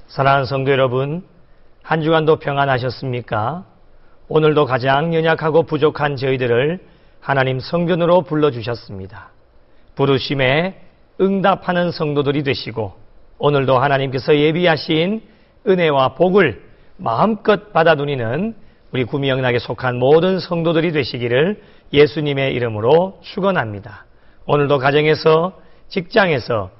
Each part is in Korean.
사랑하는 성도 여러분, 한 주간도 평안하셨습니까? 오늘도 가장 연약하고 부족한 저희들을 하나님 성전으로 불러주셨습니다. 부르심에 응답하는 성도들이 되시고 오늘도 하나님께서 예비하신 은혜와 복을 마음껏 받아 누리는 우리 구미영락에 속한 모든 성도들이 되시기를 예수님의 이름으로 축원합니다. 오늘도 가정에서, 직장에서,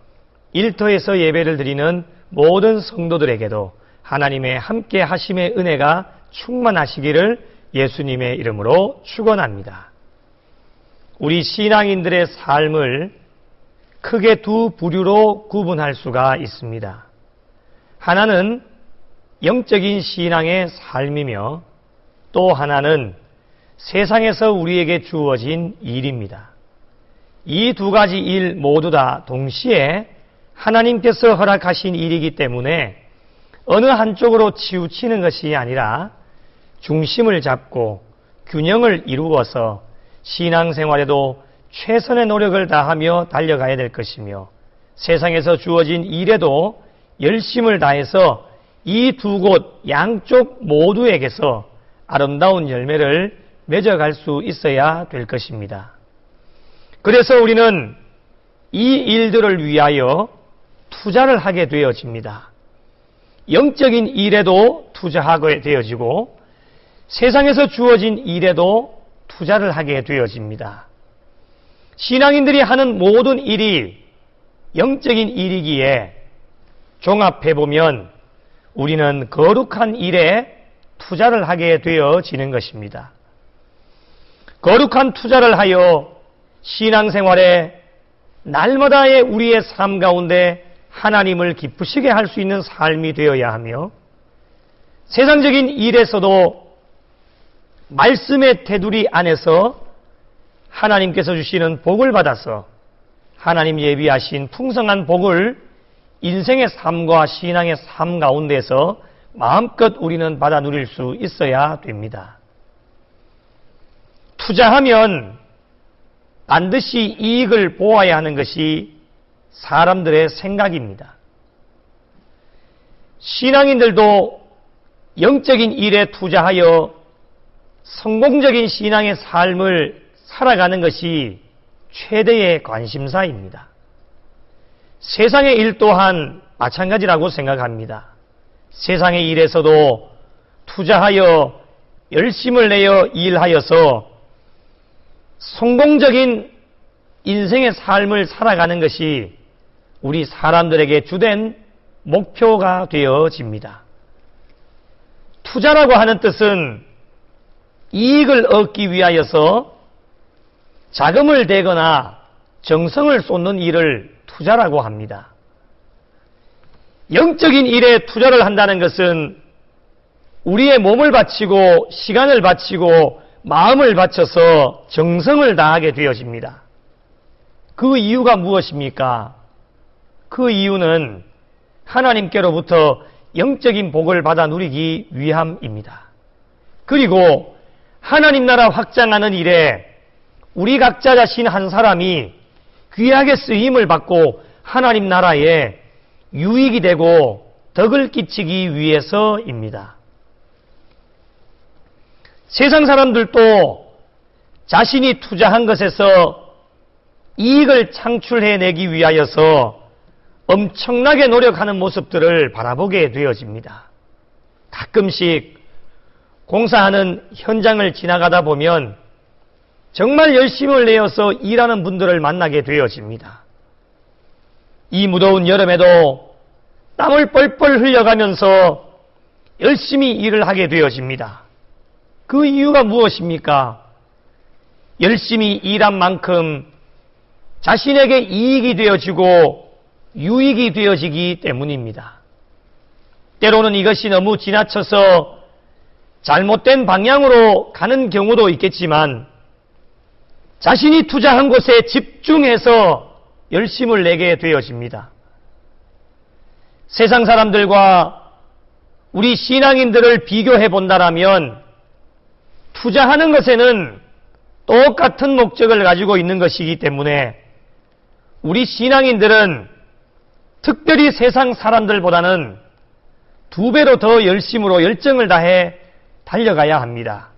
일터에서 예배를 드리는 모든 성도들에게도 하나님의 함께 하심의 은혜가 충만하시기를 예수님의 이름으로 축원합니다. 우리 신앙인들의 삶을 크게 두 부류로 구분할 수가 있습니다. 하나는 영적인 신앙의 삶이며 또 하나는 세상에서 우리에게 주어진 일입니다. 이 두 가지 일 모두 다 동시에 하나님께서 허락하신 일이기 때문에 어느 한쪽으로 치우치는 것이 아니라 중심을 잡고 균형을 이루어서 신앙생활에도 최선의 노력을 다하며 달려가야 될 것이며 세상에서 주어진 일에도 열심을 다해서 이 두 곳 양쪽 모두에게서 아름다운 열매를 맺어갈 수 있어야 될 것입니다. 그래서 우리는 이 일들을 위하여 투자를 하게 되어집니다. 영적인 일에도 투자하게 되어지고 세상에서 주어진 일에도 투자를 하게 되어집니다. 신앙인들이 하는 모든 일이 영적인 일이기에 종합해보면 우리는 거룩한 일에 투자를 하게 되어지는 것입니다. 거룩한 투자를 하여 신앙생활에 날마다의 우리의 삶 가운데 하나님을 기쁘시게 할 수 있는 삶이 되어야 하며 세상적인 일에서도 말씀의 테두리 안에서 하나님께서 주시는 복을 받아서 하나님 예비하신 풍성한 복을 인생의 삶과 신앙의 삶 가운데서 마음껏 우리는 받아 누릴 수 있어야 됩니다. 투자하면 반드시 이익을 보아야 하는 것이 사람들의 생각입니다. 신앙인들도 영적인 일에 투자하여 성공적인 신앙의 삶을 살아가는 것이 최대의 관심사입니다. 세상의 일 또한 마찬가지라고 생각합니다. 세상의 일에서도 투자하여 열심을 내어 일하여서 성공적인 인생의 삶을 살아가는 것이 우리 사람들에게 주된 목표가 되어집니다. 투자라고 하는 뜻은 이익을 얻기 위하여서 자금을 대거나 정성을 쏟는 일을 투자라고 합니다. 영적인 일에 투자를 한다는 것은 우리의 몸을 바치고 시간을 바치고 마음을 바쳐서 정성을 다하게 되어집니다. 그 이유가 무엇입니까? 그 이유는 하나님께로부터 영적인 복을 받아 누리기 위함입니다. 그리고 하나님 나라 확장하는 일에 우리 각자 자신 한 사람이 귀하게 쓰임을 받고 하나님 나라에 유익이 되고 덕을 끼치기 위해서입니다. 세상 사람들도 자신이 투자한 것에서 이익을 창출해내기 위하여서 엄청나게 노력하는 모습들을 바라보게 되어집니다. 가끔씩 공사하는 현장을 지나가다 보면 정말 열심을 내어서 일하는 분들을 만나게 되어집니다. 이 무더운 여름에도 땀을 뻘뻘 흘려가면서 열심히 일을 하게 되어집니다. 그 이유가 무엇입니까? 열심히 일한 만큼 자신에게 이익이 되어지고 유익이 되어지기 때문입니다. 때로는 이것이 너무 지나쳐서 잘못된 방향으로 가는 경우도 있겠지만 자신이 투자한 곳에 집중해서 열심을 내게 되어집니다. 세상 사람들과 우리 신앙인들을 비교해 본다라면 투자하는 것에는 똑같은 목적을 가지고 있는 것이기 때문에 우리 신앙인들은 특별히 세상 사람들보다는 2배로 더 열심으로 열정을 다해 달려가야 합니다.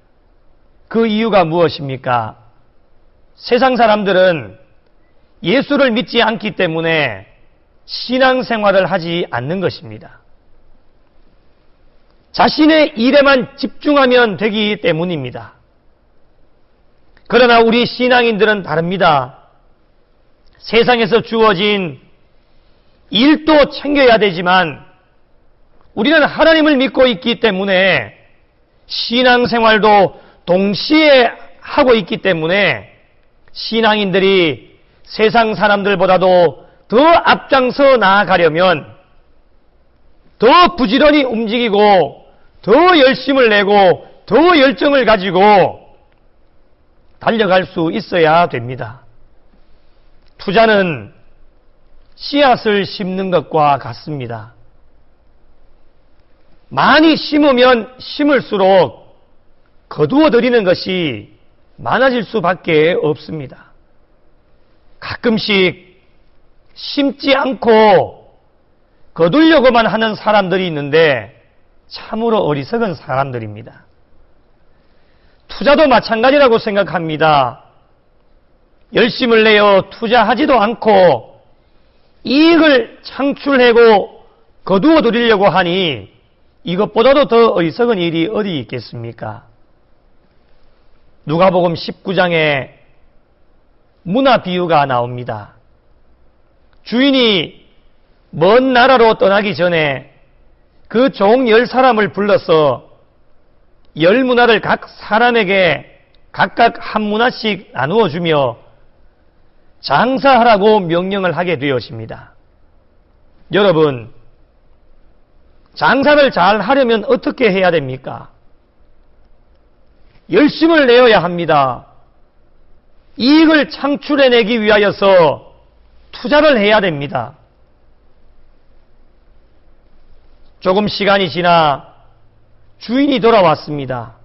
그 이유가 무엇입니까? 세상 사람들은 예수를 믿지 않기 때문에 신앙생활을 하지 않는 것입니다. 자신의 일에만 집중하면 되기 때문입니다. 그러나 우리 신앙인들은 다릅니다. 세상에서 주어진 일도 챙겨야 되지만 우리는 하나님을 믿고 있기 때문에 신앙생활도 동시에 하고 있기 때문에 신앙인들이 세상 사람들보다도 더 앞장서 나아가려면 더 부지런히 움직이고 더 열심을 내고 더 열정을 가지고 달려갈 수 있어야 됩니다. 투자는 씨앗을 심는 것과 같습니다. 많이 심으면 심을수록 거두어들이는 것이 많아질 수밖에 없습니다. 가끔씩 심지 않고 거두려고만 하는 사람들이 있는데 참으로 어리석은 사람들입니다. 투자도 마찬가지라고 생각합니다. 열심을 내어 투자하지도 않고 이익을 창출하고 거두어들이려고 하니 이것보다도 더 어리석은 일이 어디 있겠습니까? 누가복음 19장에 문화 비유가 나옵니다. 주인이 먼 나라로 떠나기 전에 그 종 10사람을 불러서 10문화를 각 사람에게 각각 한 문화씩 나누어 주며 장사하라고 명령을 하게 되었습니다. 여러분, 장사를 잘 하려면 어떻게 해야 됩니까? 열심을 내어야 합니다. 이익을 창출해내기 위하여서 투자를 해야 됩니다. 조금 시간이 지나 주인이 돌아왔습니다.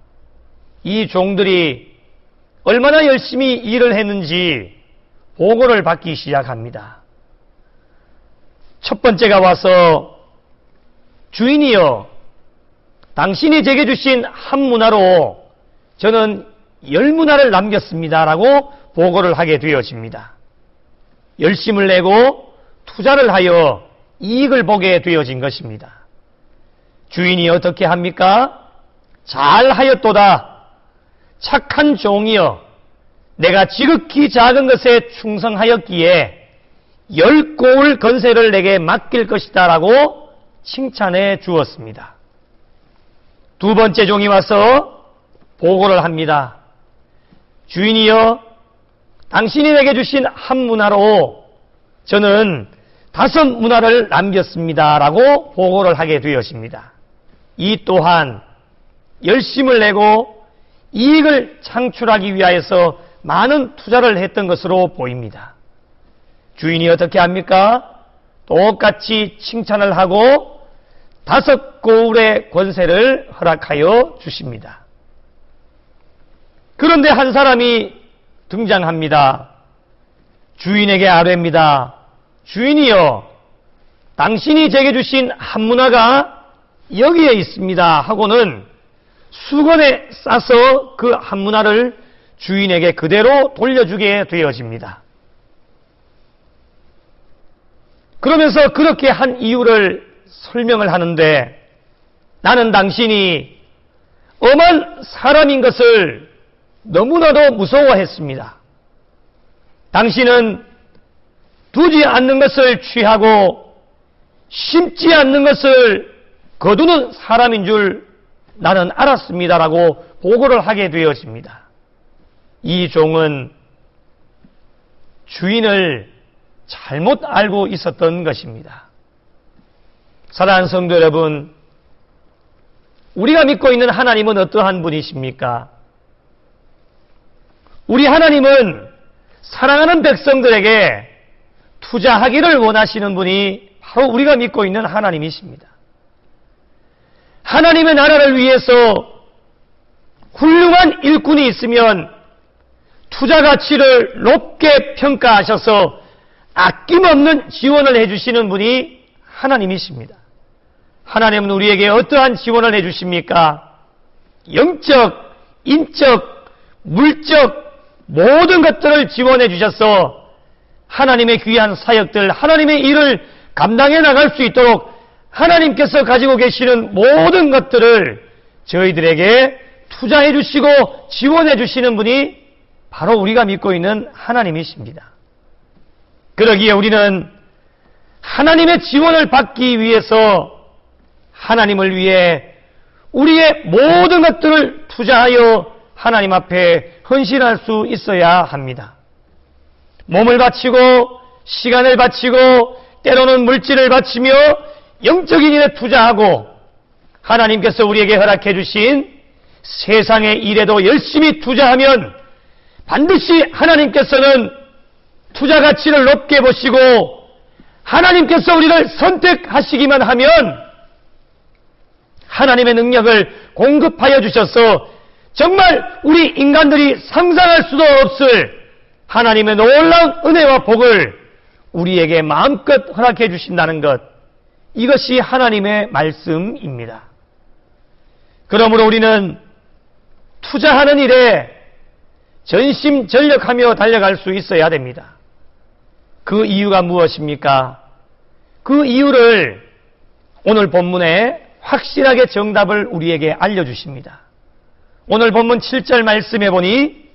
이 종들이 얼마나 열심히 일을 했는지 보고를 받기 시작합니다. 첫 번째가 와서 주인이여, 당신이 제게 주신 한 문화로 저는 10문화를 남겼습니다 라고 보고를 하게 되어집니다. 열심을 내고 투자를 하여 이익을 보게 되어진 것입니다. 주인이 어떻게 합니까? 잘하였도다. 착한 종이여, 내가 지극히 작은 것에 충성하였기에 10고을 건세를 내게 맡길 것이다 라고 칭찬해 주었습니다. 두 번째 종이 와서 보고를 합니다. 주인이여, 당신이 내게 주신 한 문화로 저는 5문화를 남겼습니다 라고 보고를 하게 되었습니다. 이 또한 열심을 내고 이익을 창출하기 위하여서 많은 투자를 했던 것으로 보입니다. 주인이 어떻게 합니까? 똑같이 칭찬을 하고 5고을의 권세를 허락하여 주십니다. 그런데 한 사람이 등장합니다. 주인에게 아뢰입니다. 주인이여, 당신이 제게 주신 한 문화가 여기에 있습니다 하고는 수건에 싸서 그 한 문화를 주인에게 그대로 돌려주게 되어집니다. 그러면서 그렇게 한 이유를 설명을 하는데, 나는 당신이 엄한 사람인 것을 너무나도 무서워했습니다. 당신은 두지 않는 것을 취하고 심지 않는 것을 거두는 사람인 줄 나는 알았습니다라고 보고를 하게 되어집니다. 이 종은 주인을 잘못 알고 있었던 것입니다. 사랑하는 성도 여러분, 우리가 믿고 있는 하나님은 어떠한 분이십니까? 우리 하나님은 사랑하는 백성들에게 투자하기를 원하시는 분이 바로 우리가 믿고 있는 하나님이십니다. 하나님의 나라를 위해서 훌륭한 일꾼이 있으면 투자 가치를 높게 평가하셔서 아낌없는 지원을 해주시는 분이 하나님이십니다. 하나님은 우리에게 어떠한 지원을 해주십니까? 영적, 인적, 물적 모든 것들을 지원해 주셔서 하나님의 귀한 사역들, 하나님의 일을 감당해 나갈 수 있도록 하나님께서 가지고 계시는 모든 것들을 저희들에게 투자해 주시고 지원해 주시는 분이 바로 우리가 믿고 있는 하나님이십니다. 그러기에 우리는 하나님의 지원을 받기 위해서 하나님을 위해 우리의 모든 것들을 투자하여 하나님 앞에 헌신할 수 있어야 합니다. 몸을 바치고 시간을 바치고 때로는 물질을 바치며 영적인 일에 투자하고 하나님께서 우리에게 허락해 주신 세상의 일에도 열심히 투자하면 반드시 하나님께서는 투자 가치를 높게 보시고 하나님께서 우리를 선택하시기만 하면 하나님의 능력을 공급하여 주셔서 정말 우리 인간들이 상상할 수도 없을 하나님의 놀라운 은혜와 복을 우리에게 마음껏 허락해 주신다는 것, 이것이 하나님의 말씀입니다. 그러므로 우리는 투자하는 일에 전심전력하며 달려갈 수 있어야 됩니다. 그 이유가 무엇입니까? 그 이유를 오늘 본문에 확실하게 정답을 우리에게 알려주십니다. 오늘 본문 7절 말씀해 보니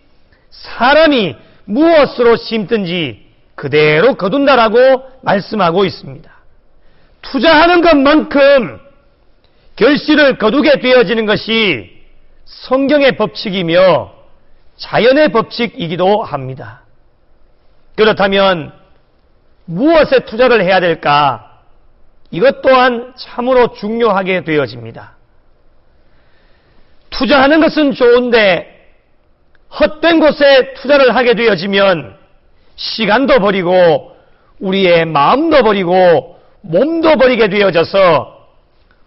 사람이 무엇으로 심든지 그대로 거둔다라고 말씀하고 있습니다. 투자하는 것만큼 결실을 거두게 되어지는 것이 성경의 법칙이며 자연의 법칙이기도 합니다. 그렇다면 무엇에 투자를 해야 될까? 이것 또한 참으로 중요하게 되어집니다. 투자하는 것은 좋은데 헛된 곳에 투자를 하게 되어지면 시간도 버리고 우리의 마음도 버리고 몸도 버리게 되어져서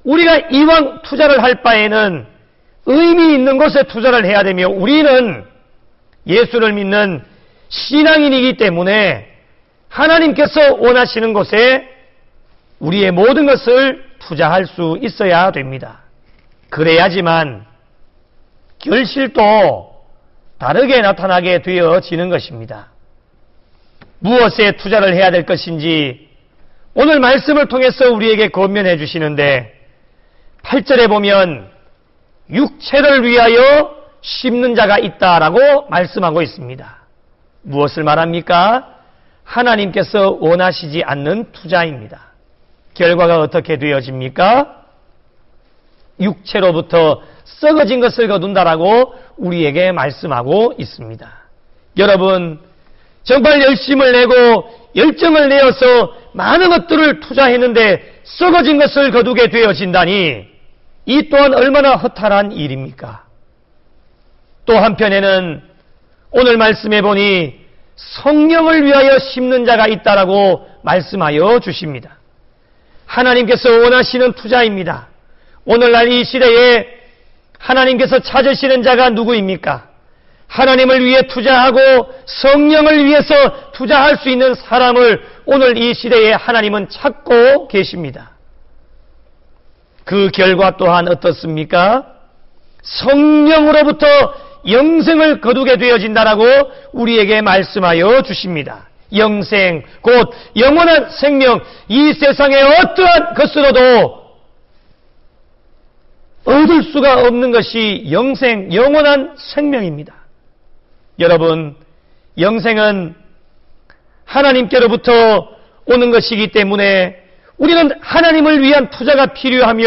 우리가 이왕 투자를 할 바에는 의미 있는 곳에 투자를 해야 되며 우리는 예수를 믿는 신앙인이기 때문에 하나님께서 원하시는 곳에 우리의 모든 것을 투자할 수 있어야 됩니다. 그래야지만 결실도 다르게 나타나게 되어지는 것입니다. 무엇에 투자를 해야 될 것인지 오늘 말씀을 통해서 우리에게 권면해 주시는데 8절에 보면 육체를 위하여 심는 자가 있다라고 말씀하고 있습니다. 무엇을 말합니까? 하나님께서 원하시지 않는 투자입니다. 결과가 어떻게 되어집니까? 육체로부터 썩어진 것을 거둔다라고 우리에게 말씀하고 있습니다. 여러분, 정말 열심을 내고 열정을 내어서 많은 것들을 투자했는데 썩어진 것을 거두게 되어진다니 이 또한 얼마나 허탈한 일입니까? 또 한편에는 오늘 말씀해 보니 성령을 위하여 심는 자가 있다라고 말씀하여 주십니다. 하나님께서 원하시는 투자입니다. 오늘날 이 시대에 하나님께서 찾으시는 자가 누구입니까? 하나님을 위해 투자하고 성령을 위해서 투자할 수 있는 사람을 오늘 이 시대에 하나님은 찾고 계십니다. 그 결과 또한 어떻습니까? 성령으로부터 영생을 거두게 되어진다라고 우리에게 말씀하여 주십니다. 영생, 곧 영원한 생명, 이 세상의 어떠한 것으로도 얻을 수가 없는 것이 영생, 영원한 생명입니다. 여러분, 영생은 하나님께로부터 오는 것이기 때문에 우리는 하나님을 위한 투자가 필요하며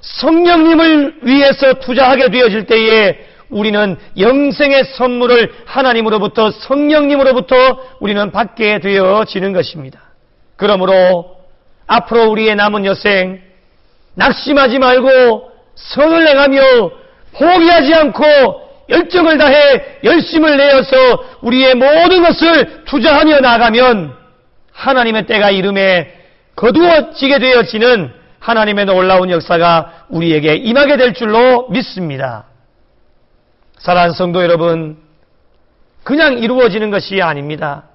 성령님을 위해서 투자하게 되어질 때에 우리는 영생의 선물을 하나님으로부터 성령님으로부터 우리는 받게 되어지는 것입니다. 그러므로 앞으로 우리의 남은 여생 낙심하지 말고 선을 행하며 포기하지 않고 열정을 다해 열심을 내어서 우리의 모든 것을 투자하며 나가면 하나님의 때가 이름에 거두어지게 되어지는 하나님의 놀라운 역사가 우리에게 임하게 될 줄로 믿습니다. 사랑하는 성도 여러분, 그냥 이루어지는 것이 아닙니다.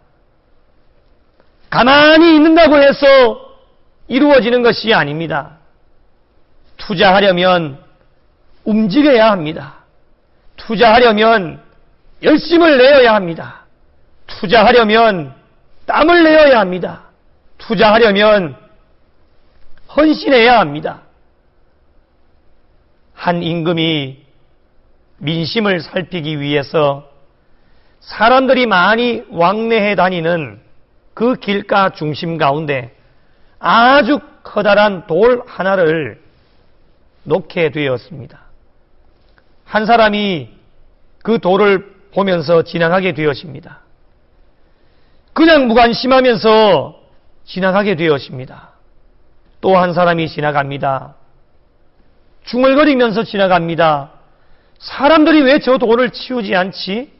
가만히 있는다고 해서 이루어지는 것이 아닙니다. 투자하려면 움직여야 합니다. 투자하려면 열심을 내어야 합니다. 투자하려면 땀을 내어야 합니다. 투자하려면 헌신해야 합니다. 한 임금이 민심을 살피기 위해서 사람들이 많이 왕래해 다니는 그 길가 중심 가운데 아주 커다란 돌 하나를 놓게 되었습니다. 한 사람이 그 돌을 보면서 지나가게 되었습니다. 그냥 무관심하면서 지나가게 되었습니다. 또 한 사람이 지나갑니다. 중얼거리면서 지나갑니다. 사람들이 왜 저 돌을 치우지 않지?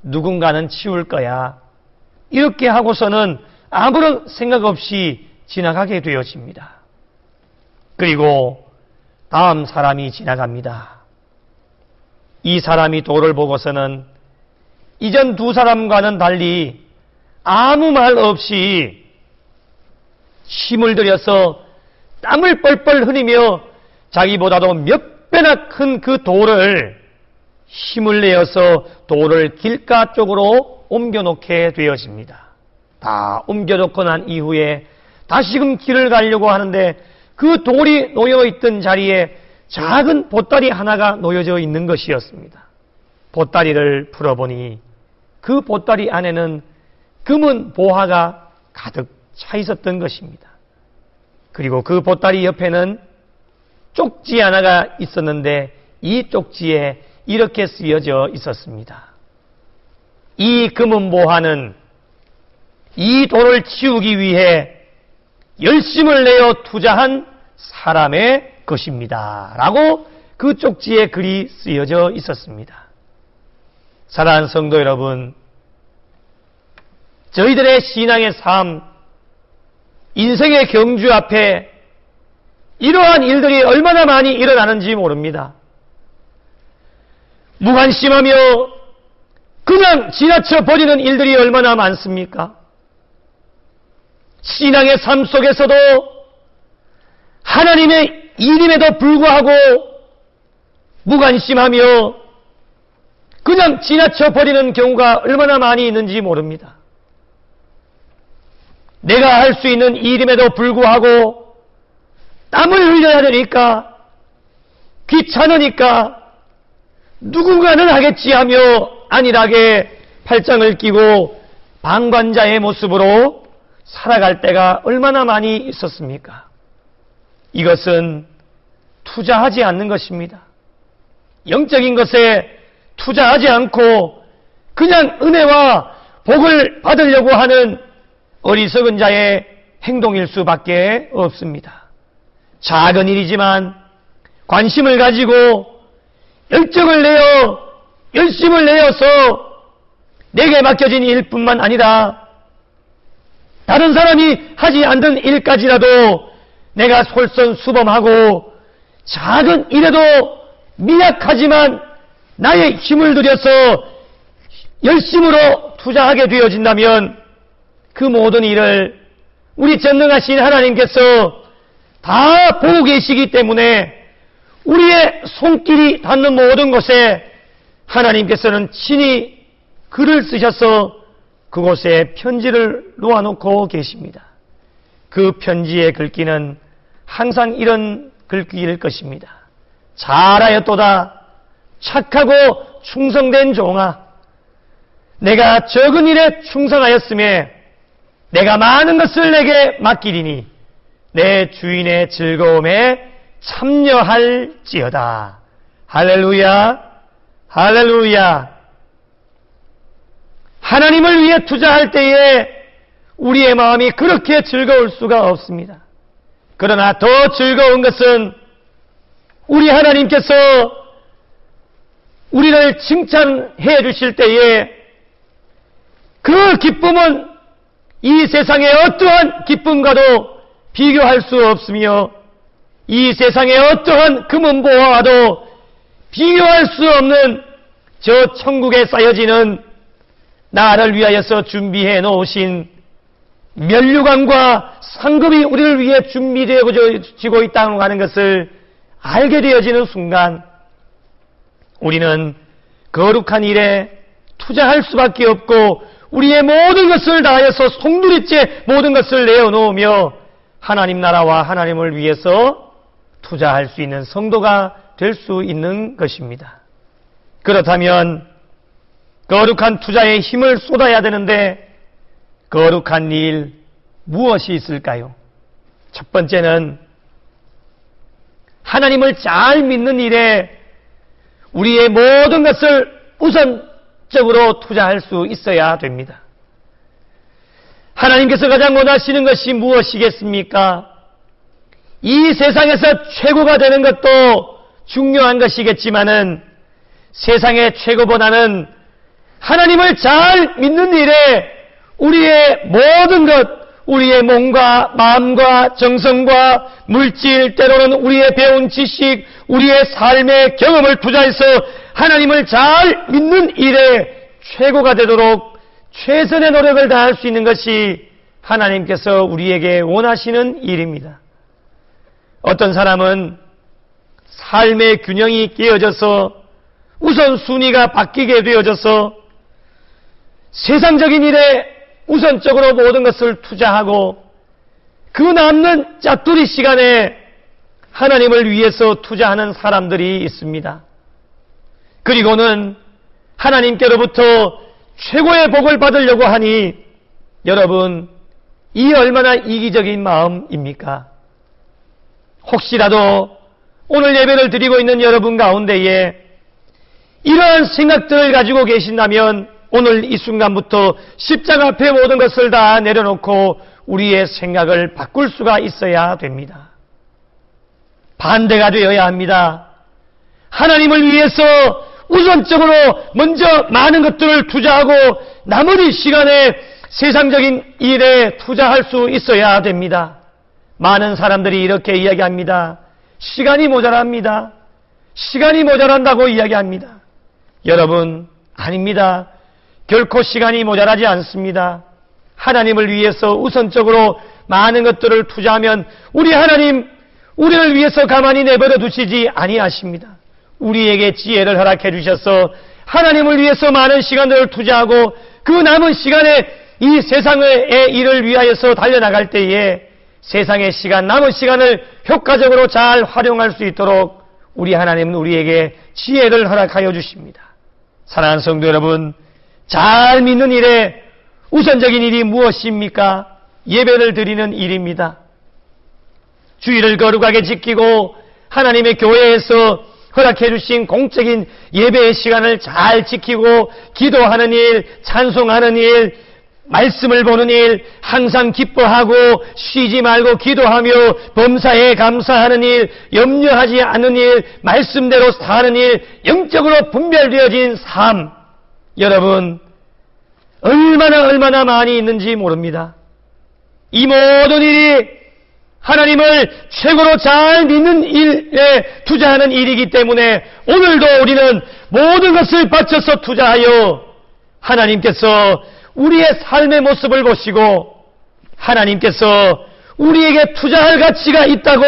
누군가는 치울 거야. 이렇게 하고서는 아무런 생각 없이 지나가게 되어집니다. 그리고 다음 사람이 지나갑니다. 이 사람이 돌을 보고서는 이전 두 사람과는 달리 아무 말 없이 힘을 들여서 땀을 뻘뻘 흘리며 자기보다도 몇 배나 큰 그 돌을 힘을 내어서 돌을 길가 쪽으로 옮겨놓게 되어집니다. 다 옮겨놓고 난 이후에 다시금 길을 가려고 하는데 그 돌이 놓여있던 자리에 작은 보따리 하나가 놓여져 있는 것이었습니다. 보따리를 풀어보니 그 보따리 안에는 금은 보화가 가득 차 있었던 것입니다. 그리고 그 보따리 옆에는 쪽지 하나가 있었는데 이 쪽지에 이렇게 쓰여져 있었습니다. 이 금은 보화는 이 돌을 치우기 위해 열심을 내어 투자한 사람의 것입니다. 라고 그 쪽지에 글이 쓰여져 있었습니다. 사랑하는 성도 여러분, 저희들의 신앙의 삶, 인생의 경주 앞에 이러한 일들이 얼마나 많이 일어나는지 모릅니다. 무관심하며 그냥 지나쳐 버리는 일들이 얼마나 많습니까? 신앙의 삶 속에서도 하나님의 일임에도 불구하고 무관심하며 그냥 지나쳐 버리는 경우가 얼마나 많이 있는지 모릅니다. 내가 할 수 있는 일임에도 불구하고 땀을 흘려야 되니까 귀찮으니까 누군가는 하겠지 하며 안일하게 팔짱을 끼고 방관자의 모습으로 살아갈 때가 얼마나 많이 있었습니까? 이것은 투자하지 않는 것입니다. 영적인 것에 투자하지 않고 그냥 은혜와 복을 받으려고 하는 어리석은 자의 행동일 수밖에 없습니다. 작은 일이지만 관심을 가지고 열정을 내어 열심을 내어서 내게 맡겨진 일뿐만 아니라 다른 사람이 하지 않는 일까지라도 내가 솔선수범하고 작은 일에도 미약하지만 나의 힘을 들여서 열심으로 투자하게 되어진다면 그 모든 일을 우리 전능하신 하나님께서 다 보고 계시기 때문에 우리의 손길이 닿는 모든 곳에 하나님께서는 친히 글을 쓰셔서 그곳에 편지를 놓아놓고 계십니다. 그 편지의 글귀는 항상 이런 글귀일 것입니다. 잘하였도다 착하고 충성된 종아, 내가 적은 일에 충성하였음에 내가 많은 것을 내게 맡기리니 내 주인의 즐거움에 참여할지어다. 할렐루야, 할렐루야. 하나님을 위해 투자할 때에 우리의 마음이 그렇게 즐거울 수가 없습니다. 그러나 더 즐거운 것은 우리 하나님께서 우리를 칭찬해 주실 때에 그 기쁨은 이 세상의 어떠한 기쁨과도 비교할 수 없으며 이 세상의 어떠한 금은보화와도 비교할 수 없는 저 천국에 쌓여지는 나를 위하여서 준비해 놓으신 면류관과 상급이 우리를 위해 준비되어지고 있다고 하는 것을 알게 되어지는 순간 우리는 거룩한 일에 투자할 수밖에 없고 우리의 모든 것을 다하여서 송두리째 모든 것을 내어놓으며 하나님 나라와 하나님을 위해서 투자할 수 있는 성도가 될 수 있는 것입니다. 그렇다면 거룩한 투자에 힘을 쏟아야 되는데 거룩한 일 무엇이 있을까요? 첫 번째는 하나님을 잘 믿는 일에 우리의 모든 것을 우선적으로 투자할 수 있어야 됩니다. 하나님께서 가장 원하시는 것이 무엇이겠습니까? 이 세상에서 최고가 되는 것도 중요한 것이겠지만은 세상의 최고보다는 하나님을 잘 믿는 일에 우리의 모든 것, 우리의 몸과 마음과 정성과 물질, 때로는 우리의 배운 지식, 우리의 삶의 경험을 투자해서 하나님을 잘 믿는 일에 최고가 되도록 최선의 노력을 다할 수 있는 것이 하나님께서 우리에게 원하시는 일입니다. 어떤 사람은 삶의 균형이 깨어져서 우선순위가 바뀌게 되어져서 세상적인 일에 우선적으로 모든 것을 투자하고 그 남는 짜투리 시간에 하나님을 위해서 투자하는 사람들이 있습니다. 그리고는 하나님께로부터 최고의 복을 받으려고 하니 여러분, 이 얼마나 이기적인 마음입니까? 혹시라도 오늘 예배를 드리고 있는 여러분 가운데에 이러한 생각들을 가지고 계신다면 오늘 이 순간부터 십자가 앞에 모든 것을 다 내려놓고 우리의 생각을 바꿀 수가 있어야 됩니다. 반대가 되어야 합니다. 하나님을 위해서 우선적으로 먼저 많은 것들을 투자하고 나머지 시간에 세상적인 일에 투자할 수 있어야 됩니다. 많은 사람들이 이렇게 이야기합니다. 시간이 모자랍니다. 시간이 모자란다고 이야기합니다. 여러분, 아닙니다. 결코 시간이 모자라지 않습니다. 하나님을 위해서 우선적으로 많은 것들을 투자하면 우리 하나님, 우리를 위해서 가만히 내버려 두시지 아니하십니다. 우리에게 지혜를 허락해 주셔서 하나님을 위해서 많은 시간들을 투자하고 그 남은 시간에 이 세상의 일을 위하여서 달려나갈 때에 세상의 시간, 남은 시간을 효과적으로 잘 활용할 수 있도록 우리 하나님은 우리에게 지혜를 허락하여 주십니다. 사랑하는 성도 여러분, 잘 믿는 일에 우선적인 일이 무엇입니까? 예배를 드리는 일입니다. 주일을 거룩하게 지키고 하나님의 교회에서 허락해 주신 공적인 예배의 시간을 잘 지키고 기도하는 일, 찬송하는 일, 말씀을 보는 일, 항상 기뻐하고 쉬지 말고 기도하며 범사에 감사하는 일, 염려하지 않는 일, 말씀대로 사는 일, 영적으로 분별되어진 삶, 여러분 얼마나 많이 있는지 모릅니다. 이 모든 일이 하나님을 최고로 잘 믿는 일에 투자하는 일이기 때문에 오늘도 우리는 모든 것을 바쳐서 투자하여 하나님께서 우리의 삶의 모습을 보시고 하나님께서 우리에게 투자할 가치가 있다고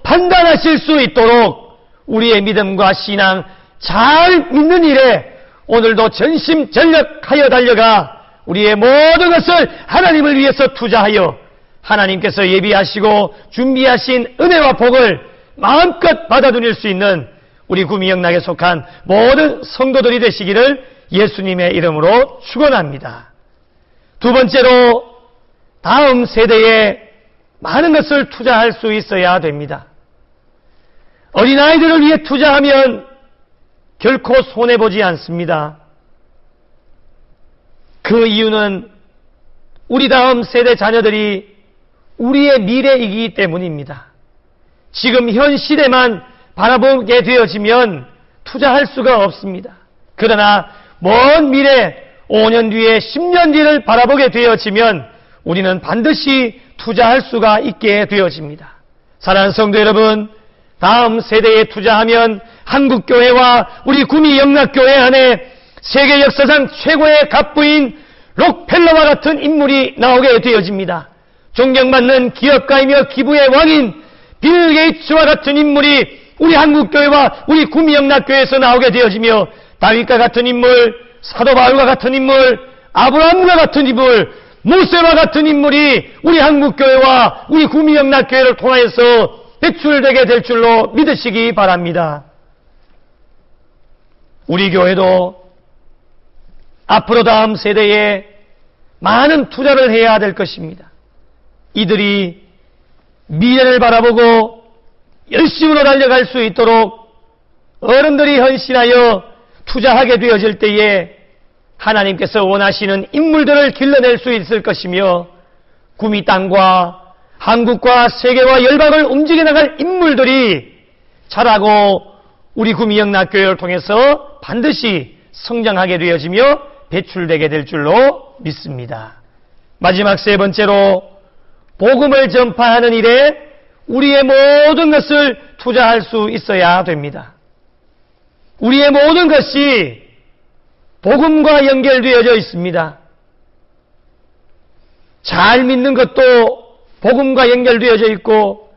판단하실 수 있도록 우리의 믿음과 신앙, 잘 믿는 일에 오늘도 전심전력하여 달려가 우리의 모든 것을 하나님을 위해서 투자하여 하나님께서 예비하시고 준비하신 은혜와 복을 마음껏 받아들일 수 있는 우리 구미영락에 속한 모든 성도들이 되시기를 예수님의 이름으로 축원합니다. 두 번째로 다음 세대에 많은 것을 투자할 수 있어야 됩니다. 어린아이들을 위해 투자하면 결코 손해보지 않습니다. 그 이유는 우리 다음 세대 자녀들이 우리의 미래이기 때문입니다. 지금 현 시대만 바라보게 되어지면 투자할 수가 없습니다. 그러나 먼 미래 5년 뒤에 10년 뒤를 바라보게 되어지면 우리는 반드시 투자할 수가 있게 되어집니다. 사랑하는 성도 여러분, 다음 세대에 투자하면 한국교회와 우리 구미영락교회 안에 세계 역사상 최고의 갑부인 록펠러와 같은 인물이 나오게 되어집니다. 존경받는 기업가이며 기부의 왕인 빌 게이츠와 같은 인물이 우리 한국교회와 우리 구미영락교회에서 나오게 되어지며 다윗과 같은 인물, 사도 바울과 같은 인물, 아브라함과 같은 인물, 모세와 같은 인물이 우리 한국교회와 우리 구미영락교회를 통하여서 배출되게 될 줄로 믿으시기 바랍니다. 우리 교회도 앞으로 다음 세대에 많은 투자를 해야 될 것입니다. 이들이 미래를 바라보고 열심으로 달려갈 수 있도록 어른들이 헌신하여 투자하게 되어질 때에 하나님께서 원하시는 인물들을 길러낼 수 있을 것이며 구미 땅과 한국과 세계와 열방을 움직여 나갈 인물들이 자라고 우리 구미영락교회를 통해서 반드시 성장하게 되어지며 배출되게 될 줄로 믿습니다. 마지막 세 번째로 복음을 전파하는 일에 우리의 모든 것을 투자할 수 있어야 됩니다. 우리의 모든 것이 복음과 연결되어져 있습니다. 잘 믿는 것도 복음과 연결되어져 있고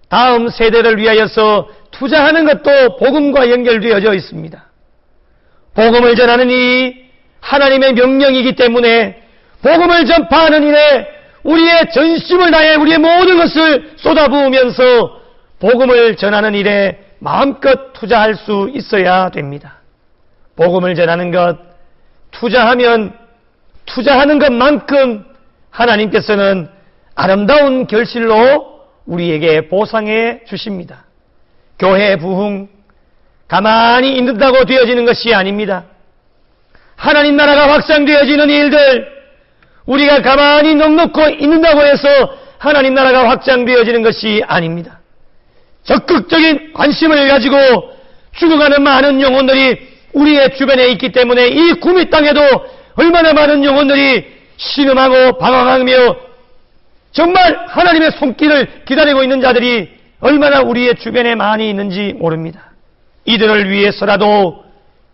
다음 세대를 위하여서 투자하는 것도 복음과 연결되어져 있습니다. 복음을 전하는 일이 하나님의 명령이기 때문에 복음을 전파하는 일에 우리의 전심을 다해 우리의 모든 것을 쏟아부으면서 복음을 전하는 일에 마음껏 투자할 수 있어야 됩니다. 복음을 전하는 것, 투자하면 투자하는 것만큼 하나님께서는 아름다운 결실로 우리에게 보상해 주십니다. 교회 부흥, 가만히 있는다고 되어지는 것이 아닙니다. 하나님 나라가 확장되어지는 일들, 우리가 가만히 넉넉히 있는다고 해서 하나님 나라가 확장되어지는 것이 아닙니다. 적극적인 관심을 가지고 죽어가는 많은 영혼들이 우리의 주변에 있기 때문에 이 구미 땅에도 얼마나 많은 영혼들이 신음하고 방황하며 정말 하나님의 손길을 기다리고 있는 자들이 얼마나 우리의 주변에 많이 있는지 모릅니다. 이들을 위해서라도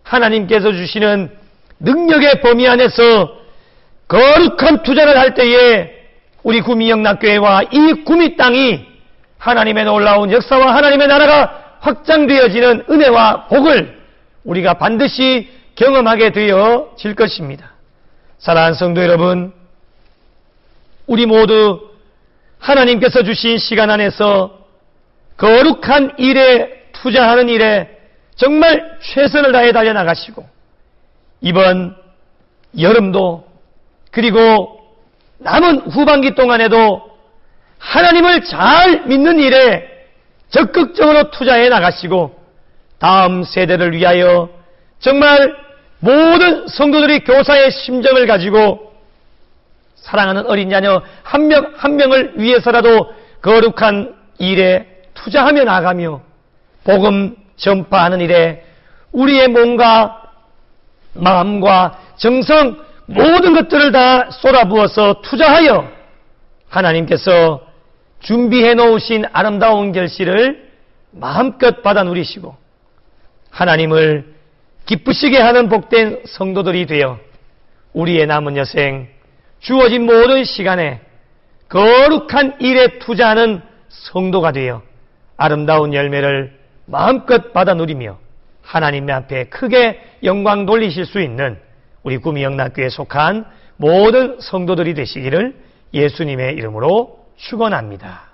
하나님께서 주시는 능력의 범위 안에서 거룩한 투자를 할 때에 우리 구미영락교회와 이 구미 땅이 하나님의 놀라운 역사와 하나님의 나라가 확장되어지는 은혜와 복을 우리가 반드시 경험하게 되어질 것입니다. 사랑하는 성도 여러분, 우리 모두 하나님께서 주신 시간 안에서 거룩한 일에 투자하는 일에 정말 최선을 다해 달려나가시고 이번 여름도 그리고 남은 후반기 동안에도 하나님을 잘 믿는 일에 적극적으로 투자해 나가시고 다음 세대를 위하여 정말 모든 성도들이 교사의 심정을 가지고 사랑하는 어린 자녀 한 명 한 명을 위해서라도 거룩한 일에 투자하며 나가며 복음 전파하는 일에 우리의 몸과 마음과 정성 모든 것들을 다 쏟아부어서 투자하여 하나님께서 준비해 놓으신 아름다운 결실을 마음껏 받아 누리시고 하나님을 기쁘시게 하는 복된 성도들이 되어 우리의 남은 여생 주어진 모든 시간에 거룩한 일에 투자하는 성도가 되어 아름다운 열매를 마음껏 받아 누리며 하나님 앞에 크게 영광 돌리실 수 있는 우리 구미영락교회에 속한 모든 성도들이 되시기를 예수님의 이름으로 축원합니다.